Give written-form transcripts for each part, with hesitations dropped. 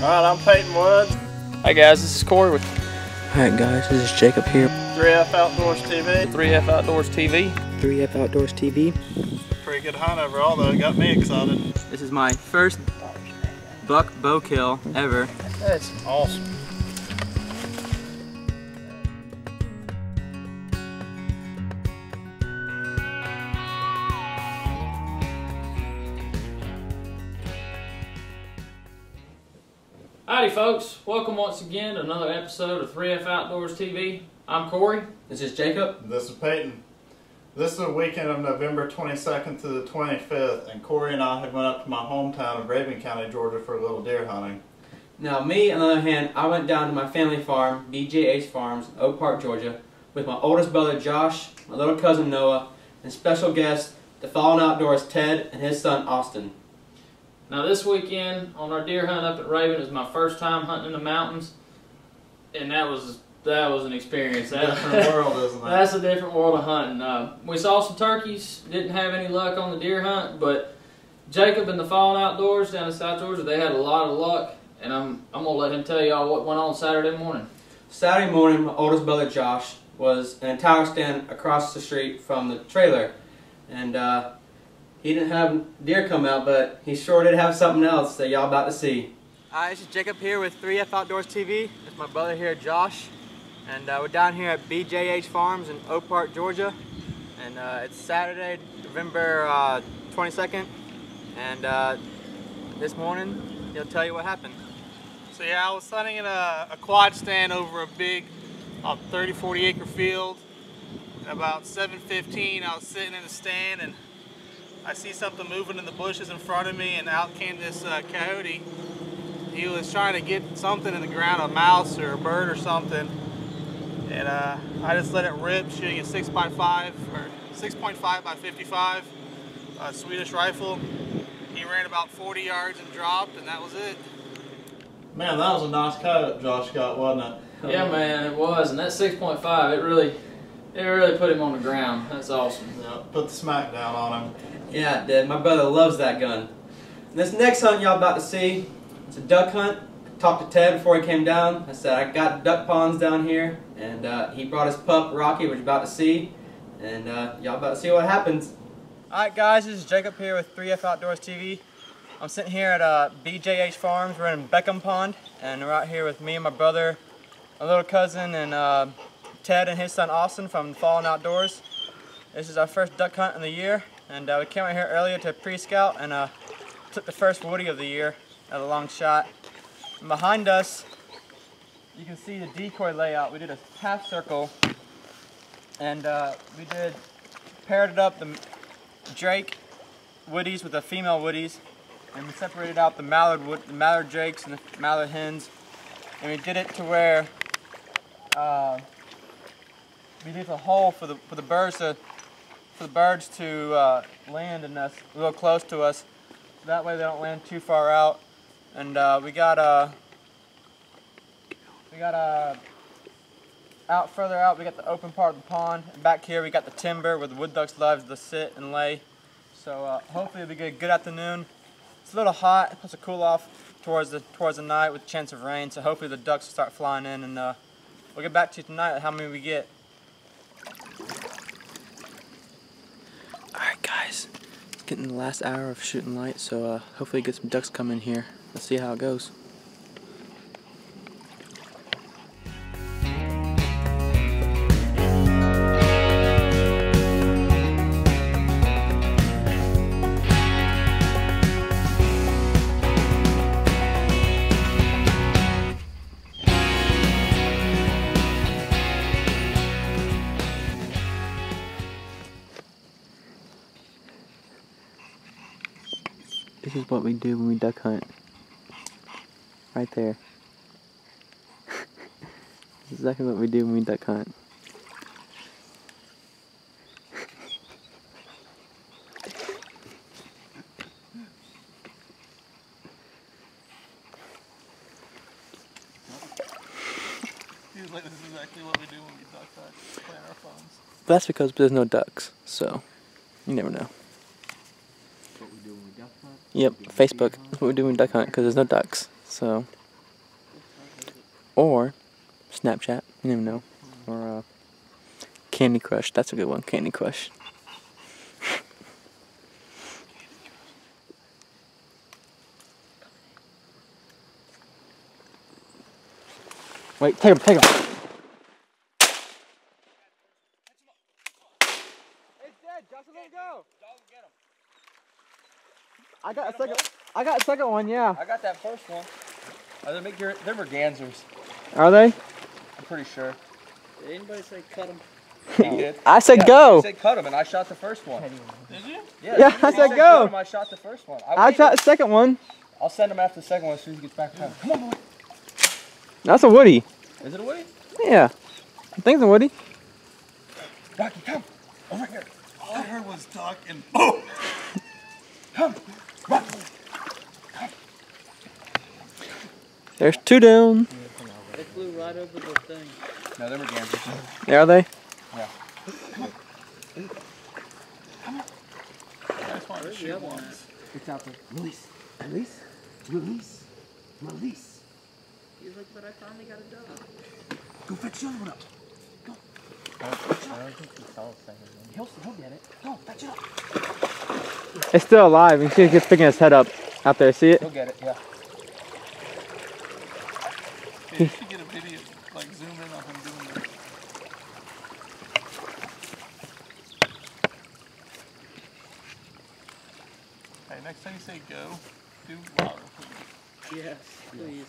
Alright, I'm Peyton Woods. Hi guys, this is Corey with Alright guys, this is Jacob here. 3F Outdoors TV. 3F Outdoors TV. 3F Outdoors TV. Pretty good hunt overall though, it got me excited. This is my first buck bow kill ever. That's awesome. Howdy folks, welcome once again to another episode of 3F Outdoors TV. I'm Corey. This is Jacob. This is Peyton. This is the weekend of November 22nd to the 25th, and Corey and I had went up to my hometown of Rabun County, Georgia for a little deer hunting. Now me, on the other hand, I went down to my family farm, BJH Farms, Oak Park, Georgia, with my oldest brother Josh, my little cousin Noah, and special guest, the Fallen Outdoors Ted and his son Austin. Now this weekend on our deer hunt up at Rabun is my first time hunting in the mountains, and that was an experience. Different world, isn't it? That's a different world of hunting. We saw some turkeys, didn't have any luck on the deer hunt, but Jacob and the Fallen Outdoors down in South Georgia, they had a lot of luck, and I'm gonna let him tell y'all what went on Saturday morning. Saturday morning, my oldest brother Josh was in a tower stand across the street from the trailer, and he didn't have deer come out, but he sure did have something else that y'all about to see. Hi, this is Jacob here with 3F Outdoors TV. It's my brother here, Josh, and we're down here at BJH Farms in Oak Park, Georgia, and it's Saturday, November 22nd, and this morning he'll tell you what happened. So yeah, I was hunting in a quad stand over a big 30-40 acre field. At about 7:15, I was sitting in the stand and I see something moving in the bushes in front of me, and out came this coyote. He was trying to get something in the ground, a mouse or a bird or something, and I just let it rip, shooting a 6.5 or 6.5 by 55 Swedish rifle. He ran about 40 yards and dropped, and that was it. Man, that was a nice coyote Josh got, wasn't it? Yeah, man, it was, and that 6.5, it really put him on the ground. That's awesome. Yeah, put the smack down on him. Yeah, it did. My brother loves that gun. This next hunt y'all about to see, it's a duck hunt. I talked to Ted before he came down. I said I got duck ponds down here, and he brought his pup Rocky, which you're about to see, and y'all about to see what happens. Alright guys, this is Jacob here with 3F Outdoors TV. I'm sitting here at BJH Farms. We're in Beckham Pond, and we're out here with me and my brother, my little cousin, and Ted and his son Austin from Fallen Outdoors. This is our first duck hunt of the year, and we came out here earlier to pre-scout and took the first woody of the year at a long shot. And behind us, you can see the decoy layout. We did a half circle, and we paired up the drake woodies with the female woodies, and we separated out the mallard drakes and the mallard hens, and we did it to where we leave a hole for the birds to land in us, real close to us. That way they don't land too far out. And we got out further out, we got the open part of the pond, and back here we got the timber where the wood ducks love to sit and lay. So hopefully it'll be a good afternoon. It's a little hot, it's supposed to cool off towards the night with a chance of rain. So hopefully the ducks will start flying in, and we'll get back to you tonight with how many we get. Alright guys, it's getting the last hour of shooting light, so hopefully get some ducks come in here. Let's see how it goes. This is what we do when we duck hunt. Right there. This is exactly what we do when we duck hunt. He's like, this is exactly what we do when we duck hunt, play on our phones. That's because there's no ducks, so you never know. What we do when we duck hunt? Yep, Facebook. That's what we do when we duck hunt, because there's no ducks. So or Snapchat. You never know. Or Candy Crush. That's a good one. Candy Crush. Wait, take him, take him. It's dead. Joshua, let him go. I got a second one, yeah. I got that first one. They're mergansers. Are they? I'm pretty sure. Did anybody say cut them? He did. I said Yeah, go. He said cut him, and I shot the first one. Did you? Yeah, I he said cut go. him, I shot the first one. I shot the second one. I'll send him after the second one as soon as he gets back home. Come on, boy. That's a Woody. Is it a Woody? Yeah. I think it's a Woody. Rocky, come. Over here. All I heard was duck and boom. Come. Rocky. There's 2 down. They flew right over the thing. No, they're mergansers. There are they? Yeah. I just wanted to shoot one. It's out there. Release. Release. Release. Release. He's like, but I finally got a dog. Go fetch the other one up. Go. I don't think he saw a second one. He'll get it. Go, fetch it up. It's still alive. You can see it keeps picking its head up out there. See it? He'll get it, yeah. Yeah, you should get a video, like zoom in on him doing that. Hey, next time you say go, do louder, please. Yes, please.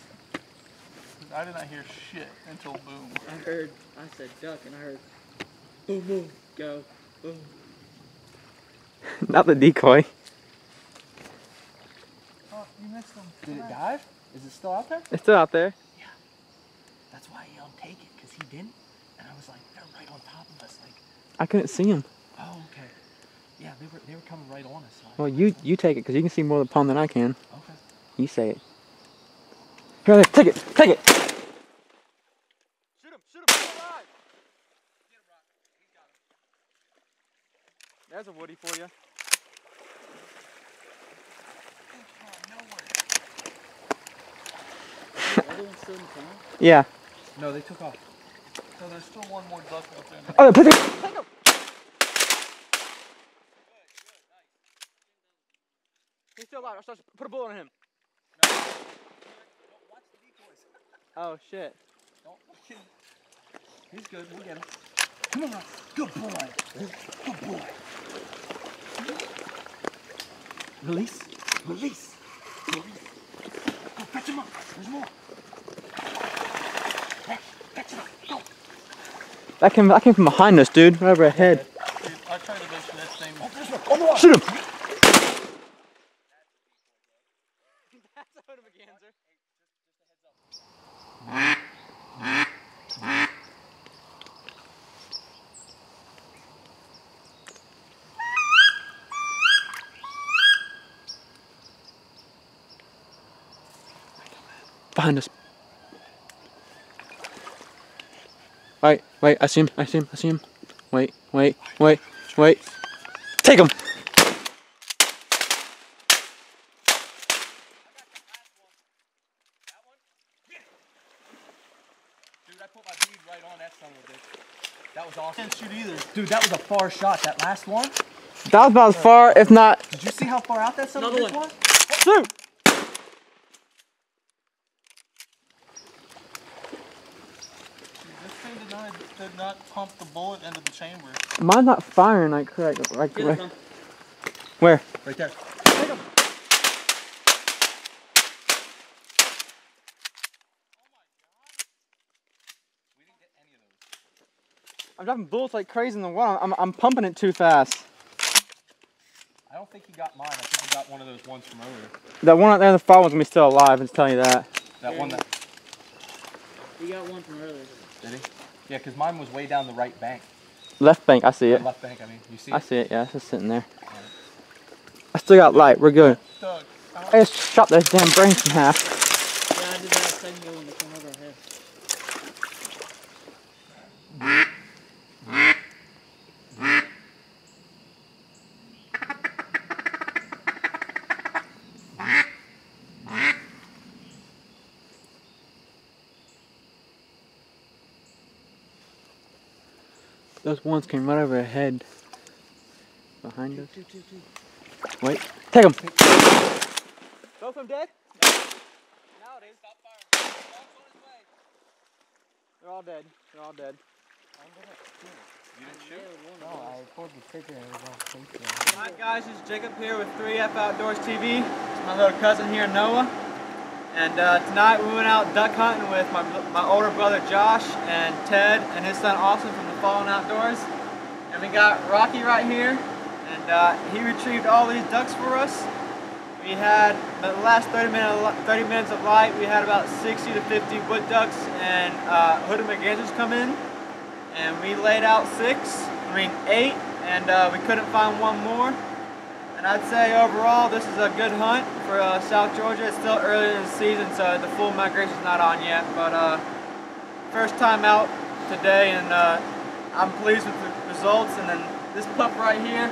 'Cause I did not hear shit until boom. I said duck, and I heard boom, boom, go, boom. Not the decoy. Oh, you missed him. Did it dive? Is it still out there? It's still out there. That's why he don't take it, because he didn't. And I was like, they're right on top of us. Like, I couldn't see him. oh, okay. Yeah, they were coming right on us. So Well, you take it because you can see more of the pond than I can. okay. You say it. Here, there, take it, take it. Shoot him, he's alive. Get him, Rock. He's got him. There's a Woody for you. The other one's still in the pond? Yeah. No, they took off. So there's still one more duck out there. Oh, take it. He's still alive. Put a bullet on him. No. Don't watch the decoys. Oh shit. Don't look him. He's good. We'll get him. Come on, Rock. Good boy. Good boy. Release. Release. Release. Go fetch him up. There's more. Fetch him up. Go. That came from behind us, dude. Right over our head. Dude, I tried to go for that same. Oh, there's one. On the water. Shoot him. Behind us. Wait, I see him. Wait. Take him. Dude, I put my bead right on that son of a bitch. That was awesome. Can't shoot either. Dude, that was a far shot. That last one. That was about as far, if not. Did you see how far out that son of a Another bitch was? Shoot! This thing did not pump the bullet into the chamber. Mine's not firing like correct. Like Get where? him. Where? Right there. I'm dropping bullets like crazy in the water. I'm pumping it too fast. I don't think he got mine. I think he got one of those ones from earlier. That one out there in the far one's gonna be still alive. I'm just telling you that. That one that. You got one from earlier. Did he? Yeah, because mine was way down the right bank. Left bank, I see it. Left bank, I mean. You see I it? see it. Yeah, it's just sitting there. I still got light. We're good. Doug, I just shot those damn brains in half. Yeah, I did that second ago when they came over our head. Those ones came right over our head. Behind us. Wait. Take them. Both of them dead? No. Now it is. Stop firing. Dog's on his way. They're all dead. They're all dead. You didn't shoot? No, I pulled the trigger and it was all Alright guys, it's Jacob here with 3F Outdoors TV. It's my little cousin here, Noah. And tonight we went out duck hunting with my older brother Josh and Ted and his son Austin from the Fallen Outdoors. And we got Rocky right here, and he retrieved all these ducks for us. We had, the last 30 minutes of light, we had about 60 to 50 wood ducks and hooded mergansers come in. And we laid out 8, and we couldn't find one more. And I'd say overall this is a good hunt for South Georgia. It's still early in the season, so the full migration's not on yet. But first time out today, and I'm pleased with the results. And then this pup right here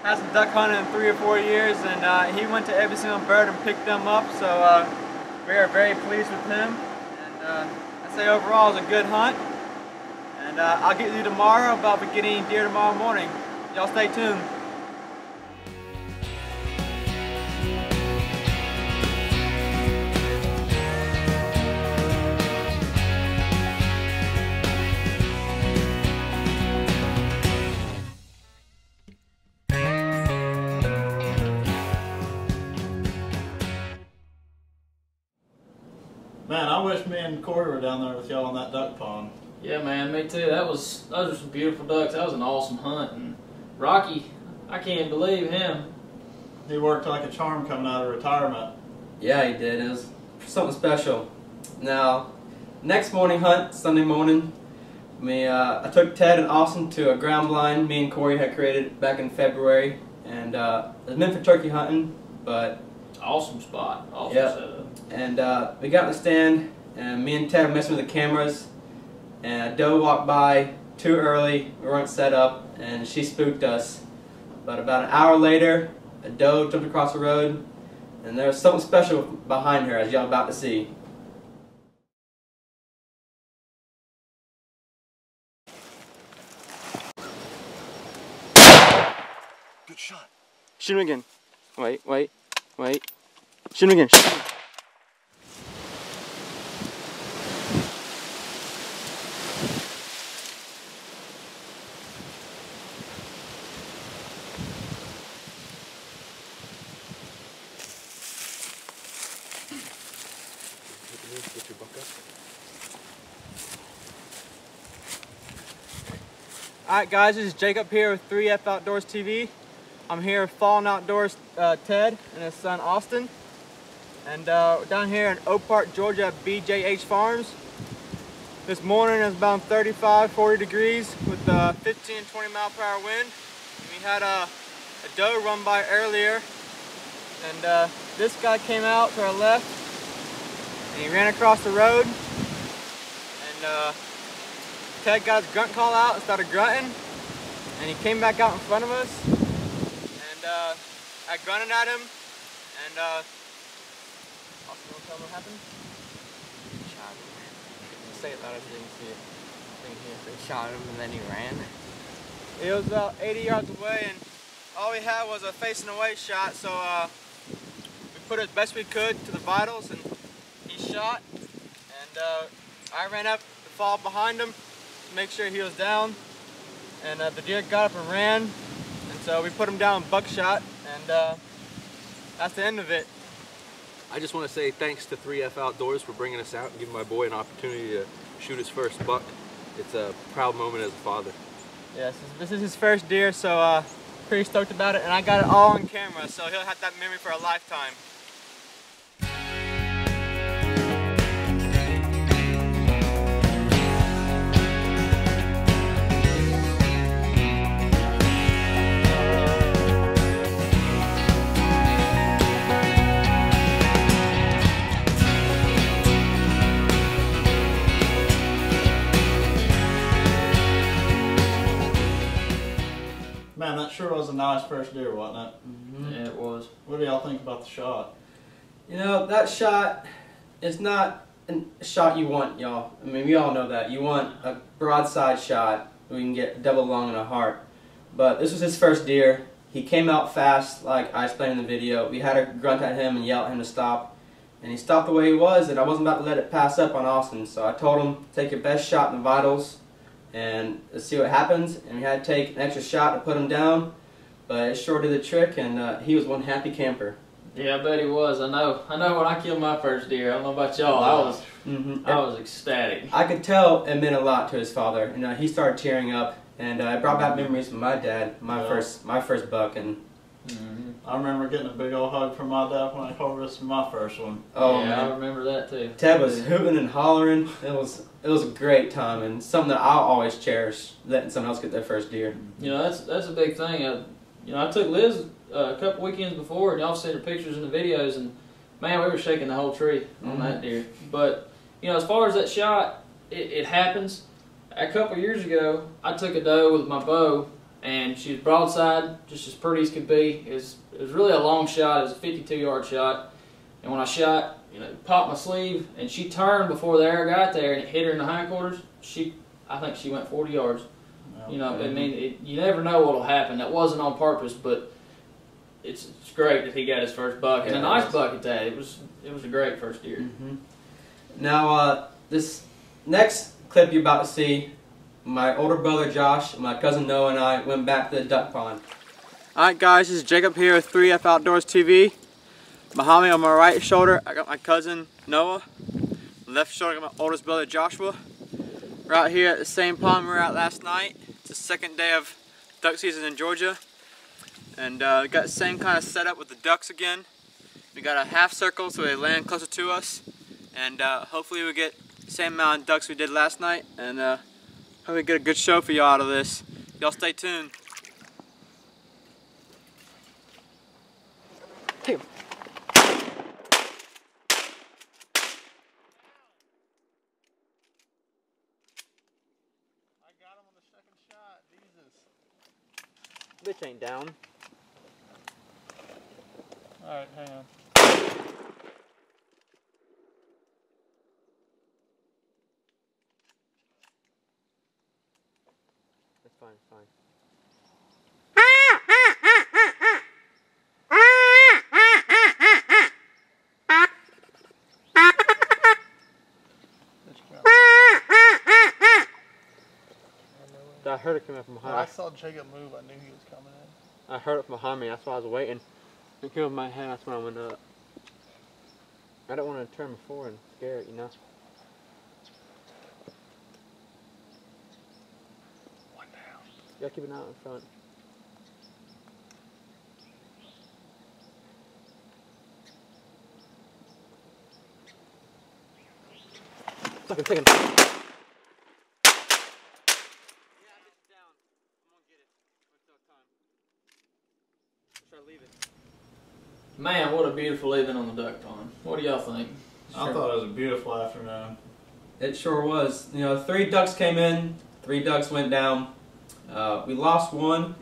hasn't duck hunted in 3 or 4 years, and he went to every single bird and picked them up. So we are very pleased with him. And I'd say overall it's a good hunt. And I'll get you tomorrow about beginning deer tomorrow morning. Y'all stay tuned. Man, I wish me and Corey were down there with y'all on that duck pond. Yeah, man, me too. Those are some beautiful ducks. That was an awesome hunt. And Rocky, I can't believe him. He worked like a charm coming out of retirement. Yeah, he did. It was something special. Now, next morning hunt, Sunday morning, I took Ted and Austin to a ground blind me and Corey had created back in February, and it was meant for turkey hunting, but Awesome spot. Awesome yeah. setup. And we got in the stand, and me and Ted were messing with the cameras, and a doe walked by too early. We weren't set up, and she spooked us. But about an hour later, a doe jumped across the road, and there was something special behind her, as y'all about to see. Good shot. Shoot him again. Wait. Shoot him again. Shoot him. Get your buck up. Alright guys, this is Jacob here with 3F Outdoors TV. I'm here with Fallen Outdoors Ted and his son Austin. And we're down here in Oak Park, Georgia at BJH Farms. This morning it's about 35, 40 degrees with 15 and 20 mile per hour wind. We had a doe run by earlier, and this guy came out to our left and he ran across the road, and Ted got his grunt call out and started grunting, and he came back out in front of us, and I grunted at him, and Austin, want to tell him what happened? Shot him, man. Say it loud, I didn't see it. They shot him and then he ran. It was about 80 yards away, and all we had was a facing away shot, so we put it as best we could to the vitals, and he shot, and I ran up to fall behind him to make sure he was down, and the deer got up and ran, and so we put him down buckshot, and that's the end of it. I just want to say thanks to 3F Outdoors for bringing us out and giving my boy an opportunity to shoot his first buck. It's a proud moment as a father. Yes, this is his first deer, so pretty stoked about it, and I got it all on camera, so he'll have that memory for a lifetime. Man, that sure was a nice first deer, wasn't it? Yeah, it was. What do y'all think about the shot? You know, that shot is not a shot you want, y'all. I mean, we all know that. You want a broadside shot, we can get double lung and a heart. But this was his first deer. He came out fast, like I explained in the video. We had to grunt at him and yell at him to stop. And he stopped the way he was, and I wasn't about to let it pass up on Austin. So I told him, take your best shot in the vitals, and let's see what happens. And we had to take an extra shot to put him down. But it sure did the trick, and he was one happy camper. Yeah, I bet he was. I know when I killed my first deer, I don't know about y'all, I was ecstatic. I could tell it meant a lot to his father. You know, he started tearing up, and it brought back memories from my dad, my first buck. And I remember getting a big old hug from my dad when I harvested my first one. oh yeah, man, I remember that too. Ted was hooting and hollering. It was a great time, and something that I'll always cherish, letting someone else get their first deer. You know, that's a big thing. I took Liz a couple weekends before, and y'all seen her pictures and the videos, and man, we were shaking the whole tree on that deer. But you know, as far as that shot, it happens. A couple years ago, I took a doe with my bow, and she was broadside, just as pretty as could be. It was really a long shot. It was a 52-yard shot, and when I shot, you know, popped my sleeve, and she turned before the arrow got there, and it hit her in the hindquarters. I think she went 40 yards. You know, I mean, you never know what'll happen. That wasn't on purpose, but it's great that he got his first buck, and a nice buck at that. It was a great first deer. Now, this next clip you're about to see, my older brother Josh, my cousin Noah, and I went back to the duck pond. Alright guys, this is Jacob here with 3F Outdoors TV. Behind me on my right shoulder, I got my cousin Noah. Left shoulder, I got my oldest brother Joshua. We're out here at the same pond we were at last night. It's the second day of duck season in Georgia. And we got the same kind of setup with the ducks again. We got a half circle so they land closer to us. And hopefully we get the same amount of ducks we did last night. And hopefully get a good show for y'all out of this. Y'all stay tuned. Hey. Bitch ain't down. Alright, hang on. That's fine, it's fine. I heard it coming from behind. When I saw Jacob move, I knew he was coming in. I heard it from behind me, that's why I was waiting. It came over my head, that's when I went up. I don't want to turn before and scare it, you know? One down. You gotta keep an eye out in front. Second, second. Man, what a beautiful evening on the duck pond. What do y'all think? I thought it was a beautiful afternoon. It sure was. You know, 3 ducks came in, 3 ducks went down. We lost one.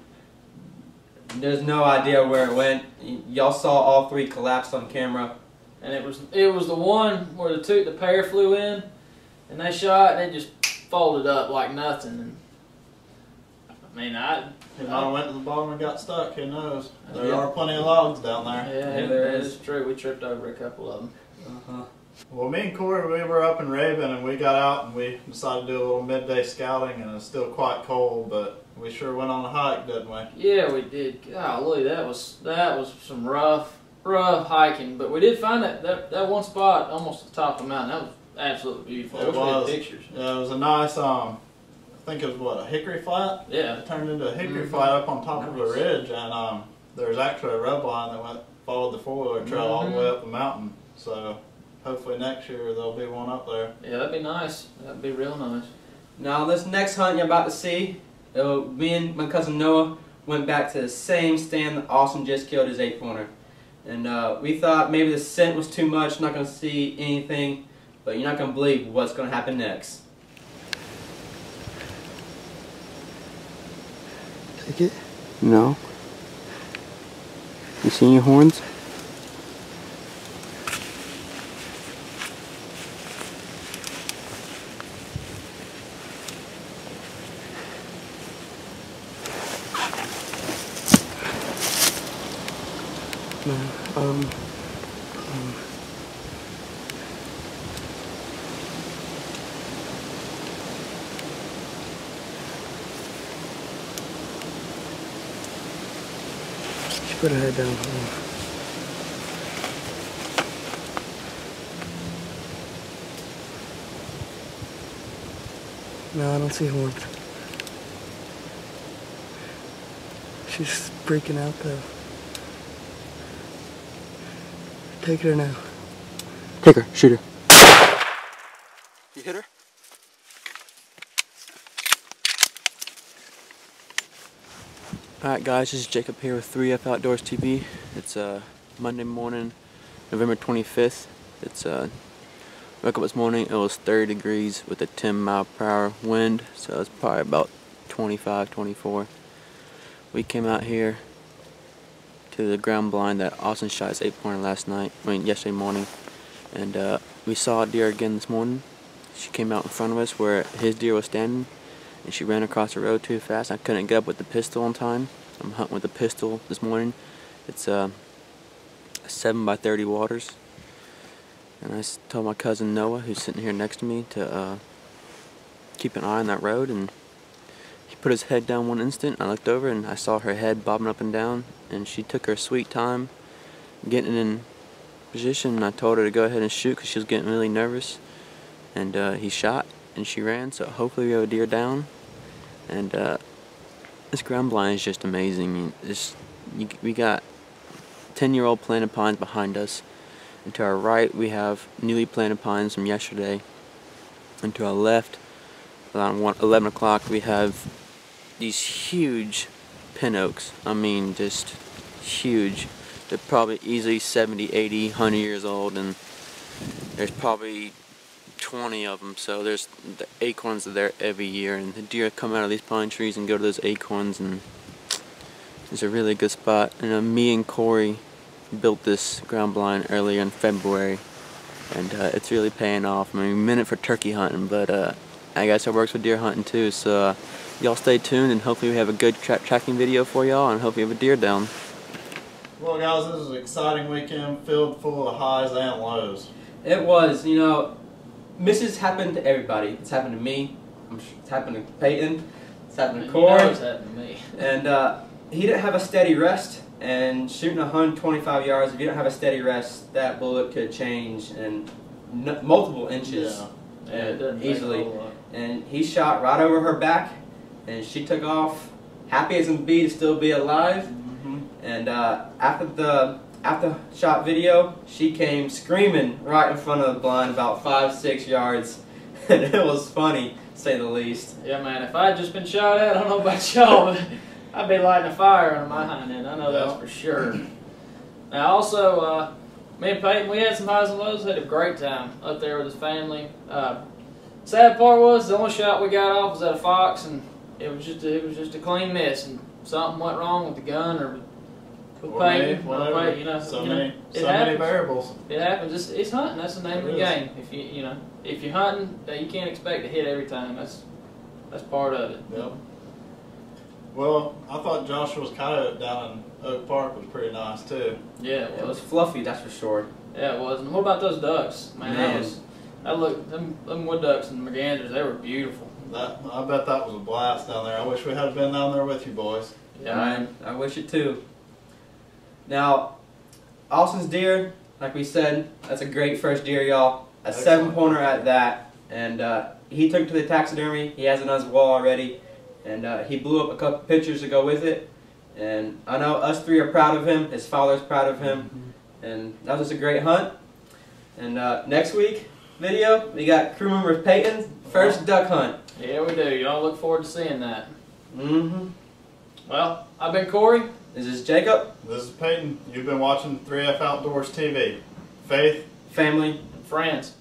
There's no idea where it went. Y'all saw all 3 collapse on camera. And it was the one where the pair flew in, and they shot, and it just folded up like nothing. And I mean, He might have went to the bottom and got stuck, who knows? There Yeah. are plenty of logs down there. Yeah, there it is. is true. We tripped over a couple of them. Well, me and Corey, we were up in Raven and we got out and we decided to do a little midday scouting, and it was still quite cold, but we sure went on a hike, didn't we? Yeah, we did. Golly, that was some rough hiking, but we did find that one spot almost at the top of the mountain. That was absolutely beautiful. It I wish we had was. pictures. Yeah, it was a nice, I think it was what, a hickory flat? Yeah. It turned into a hickory flat up on top of a ridge, and there was actually a road line that followed the four-wheeler trail all the way up the mountain. So hopefully next year there'll be one up there. Yeah, that'd be nice. That'd be real nice. Now this next hunt you're about to see, me and my cousin Noah went back to the same stand that Austin just killed his 8-pointer. And we thought maybe the scent was too much, not going to see anything, but you're not going to believe what's going to happen next. Take it? No. You see any horns? No. She put her head down. No, I don't see horns. She's freaking out though. Take her now. Take her, shoot her. You hit her? Alright guys, this is Jacob here with 3F Outdoors TV. It's Monday morning, November 25th. It's woke up this morning, it was 30 degrees with a 10-mile-per-hour wind, so it's probably about 25, 24. We came out here to the ground blind that Austin shot his 8-pointer yesterday morning, and we saw a deer again this morning. She came out in front of us where his deer was standing, and she ran across the road too fast. I couldn't get up with the pistol on time. I'm hunting with a pistol this morning. It's a 7x30 Waters. And I told my cousin Noah, who's sitting here next to me, to keep an eye on that road. And he put his head down one instant. I looked over and I saw her head bobbing up and down. And she took her sweet time getting in position. And I told her to go ahead and shoot because she was getting really nervous. And he shot and she ran. So hopefully we have a deer down. And this ground blind is just amazing. We got 10-year-old planted pines behind us. And to our right we have newly planted pines from yesterday. And to our left, around 11 o'clock, we have these huge pin oaks. I mean, just huge. They're probably easily 70, 80, 100 years old, and there's probably 20 of them. So there's the acorns are there every year, and the deer come out of these pine trees and go to those acorns, and it's a really good spot. And me and Corey built this ground blind earlier in February, and it's really paying off. I mean, we meant it for turkey hunting, but I guess it works with deer hunting too. So y'all stay tuned, and hopefully we have a good tracking video for y'all, and hopefully we have a deer down. Well guys, this is an exciting weekend filled full of highs and lows. It was, you know, misses happen to everybody. It's happened to me. It's happened to Peyton. It's happened to Corey. You know it's happened to me. And he didn't have a steady rest. And shooting 125 yards, if you don't have a steady rest, that bullet could change in multiple inches. Yeah, it doesn't take easily. a whole lot. And he shot right over her back, and she took off, happy as can be to still be alive. Mm-hmm. And after shot video, she came screaming right in front of the blind, about 5-6 yards, and it was funny, to say the least. Yeah, man. If I had just been shot at, I don't know about y'all, but I'd be lighting a fire under my hind end. I know that's for sure. Now, also, me and Peyton, we had some highs and lows. Had a great time up there with his family. Sad part was the only shot we got off was at a fox, and it was just a clean miss. And something went wrong with the gun or with Peyton. Whatever. You know, so many variables. It happens. It's hunting. That's the name of the game. If you're hunting, you can't expect to hit every time. That's part of it. Yep. Well, I thought Joshua's coyote down in Oak Park was pretty nice too. Yeah, It was fluffy, that's for sure. Yeah, it was. And what about those ducks? Man, that looked, them wood ducks and merganders, they were beautiful. I bet that was a blast down there. I wish we had been down there with you boys. Yeah, I wish it too. Now, Austin's deer, like we said, that's a great first deer, y'all. A Excellent. 7-pointer at that. And he took it to the taxidermy. He has it on his wall already. And he blew up a couple pictures to go with it. And I know us three are proud of him. His father's proud of him. Mm-hmm. And that was just a great hunt. And next week video, we got crew member Peyton's first duck hunt. Yeah, we do. Y'all look forward to seeing that. Mm-hmm. Well, I've been Corey. This is Jacob. This is Peyton. You've been watching 3F Outdoors TV. Faith. Family. Friends.